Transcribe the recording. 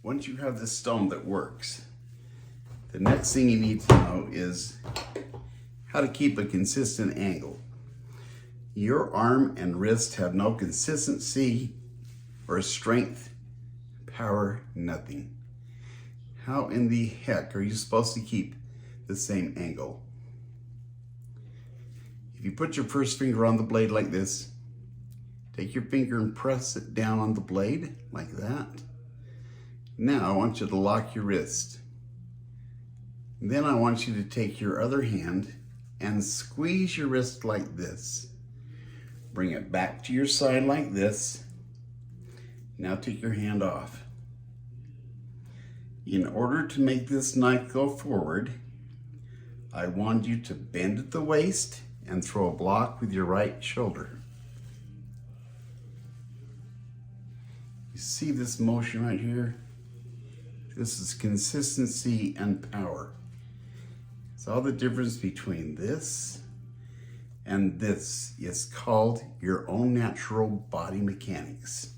Once you have this stone that works, the next thing you need to know is how to keep a consistent angle. Your arm and wrist have no consistency or strength, power, nothing. How in the heck are you supposed to keep the same angle? If you put your first finger on the blade like this, take your finger and press it down on the blade like that. Now I want you to lock your wrist. Then I want you to take your other hand and squeeze your wrist like this. Bring it back to your side like this. Now take your hand off. In order to make this knife go forward, I want you to bend at the waist and throw a block with your right shoulder. You see this motion right here? This is consistency and power. It's all the difference between this and this. It's called your own natural body mechanics.